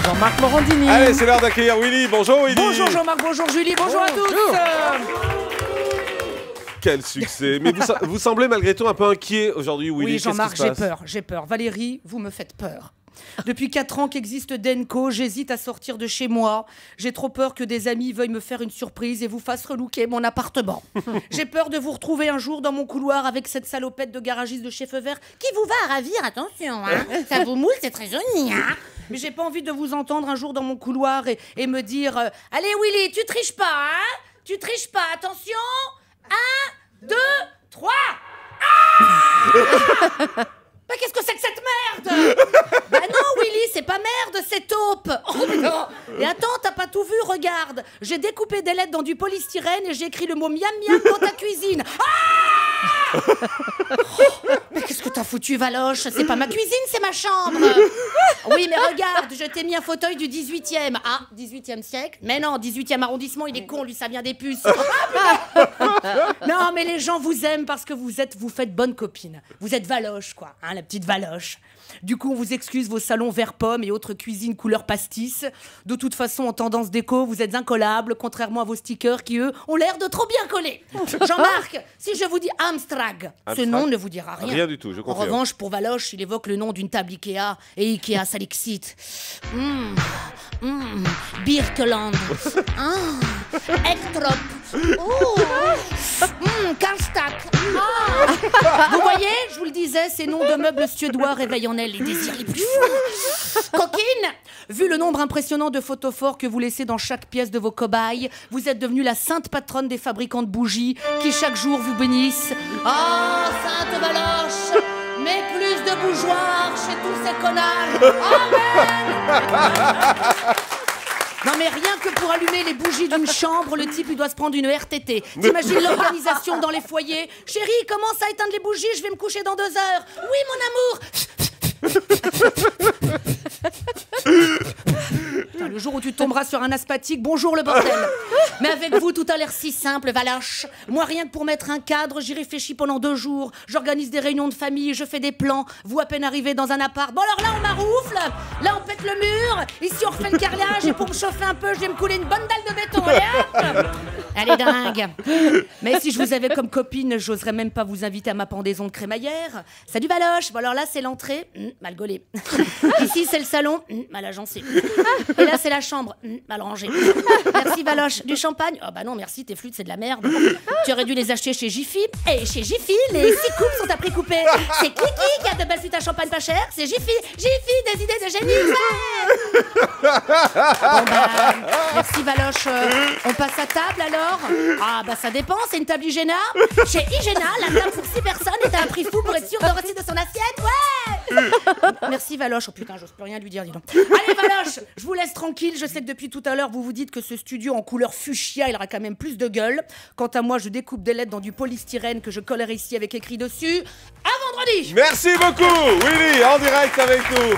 Jean-Marc Morandini. Allez, c'est l'heure d'accueillir Willy. Bonjour Willy. Bonjour Jean-Marc, bonjour Julie, bonjour à tous. Quel succès. Mais vous semblez malgré tout un peu inquiet aujourd'hui, Willy. Oui Jean-Marc, j'ai peur. Valérie, vous me faites peur. Depuis 4 ans qu'existe Denko, j'hésite à sortir de chez moi. J'ai trop peur que des amis veuillent me faire une surprise et vous fassent relooker mon appartement. J'ai peur de vous retrouver un jour dans mon couloir avec cette salopette de garagiste de chez Feu Vert qui vous va ravir, attention, hein. Ça vous moule, c'est très joli, hein. Mais j'ai pas envie de vous entendre un jour dans mon couloir et me dire allez Willy, tu triches pas, hein. Tu triches pas, attention. 1, 2, 3. Mais qu'est-ce que c'est que cette merde? Bah non Willy, c'est pas merde, c'est taupe. Oh non. Et attends, t'as pas tout vu, regarde. J'ai découpé des lettres dans du polystyrène et j'ai écrit le mot miam miam dans ta cuisine. Ah oh, mais qu'est-ce que t'as foutu, Valoche? C'est pas ma cuisine, c'est ma chambre. Oui, mais regarde, je t'ai mis un fauteuil du 18e. Ah, 18e siècle? Mais non, 18e arrondissement, il est con, lui, ça vient des puces. Non, mais les gens vous aiment parce que vous faites bonne copine. Vous êtes Valoche, quoi, hein, la petite Valoche. Du coup, on vous excuse vos salons vert pomme et autres cuisines couleur pastis. De toute façon, en tendance déco, vous êtes incollables, contrairement à vos stickers qui, eux, ont l'air de trop bien coller. Jean-Marc, si je vous dis Amstrag, ce nom ne vous dira rien. Rien du tout, je confirme. En revanche, pour Valoche, il évoque le nom d'une table Ikea, et Ikea, ça l'excite. Birkeland. Ektrop. Karlstad. Vous voyez, je vous le disais, ces noms de meubles suédois réveillent en elle les désirs les plus fous. Coquine, vu le nombre impressionnant de photophores que vous laissez dans chaque pièce de vos cobayes, vous êtes devenue la sainte patronne des fabricants de bougies qui chaque jour vous bénissent. Oh, sainte Valoche, mets plus de bougeoirs chez tous ces connards. Amen. Non mais rien que pour allumer les bougies d'une chambre, le type il doit se prendre une RTT. T'imagines l'organisation dans les foyers? Chérie, commence à éteindre les bougies, je vais me coucher dans 2 heures. Oui mon amour. Putain, le jour où tu tomberas sur un asthmatique, bonjour le bordel. Mais avec vous, tout a l'air si simple, Valoche. Moi, rien que pour mettre un cadre, j'y réfléchis pendant 2 jours. J'organise des réunions de famille, je fais des plans. Vous, à peine arrivé dans un appart. Bon, alors là, on maroufle. Là, on pète le mur. Ici, on refait le carrelage. Et pour me chauffer un peu, je vais me couler une bonne dalle de béton. Allez, hop. Elle est dingue. Mais si je vous avais comme copine, j'oserais même pas vous inviter à ma pendaison de crémaillère. Salut, Valoche. Bon, alors là, c'est l'entrée. Mal gaulé. Ici, c'est le salon. Mal agencé. Et là, c'est la chambre. Mal rangée. Merci, Valoche. Du champagne? Oh bah non, merci, tes flûtes, c'est de la merde. Tu aurais dû les acheter chez Jiffy. Et chez Jiffy, les 6 coupes sont à prix coupé. C'est Kiki qui a de belles flûtes à champagne pas chères. C'est Jiffy. Jiffy, des idées de génie. Ouais. Bon bah, merci, Valoche. On passe à table, alors? Ah bah ça dépend, c'est une table Igéna. Chez Igéna, la table pour 6 personnes est à un prix fou pour être sûr de rester de son assiette. Ouais. Merci, Valoche. Oh putain, j'ose plus rien lui dire, dis donc. Allez, Valoche, je vous laisse tranquille. Je sais que depuis tout à l'heure, vous vous dites que ce studio en couleur fuchsia, il aura quand même plus de gueule. Quant à moi, je découpe des lettres dans du polystyrène que je collerai ici avec écrit dessus. À vendredi. Merci beaucoup, Willy, en direct avec nous.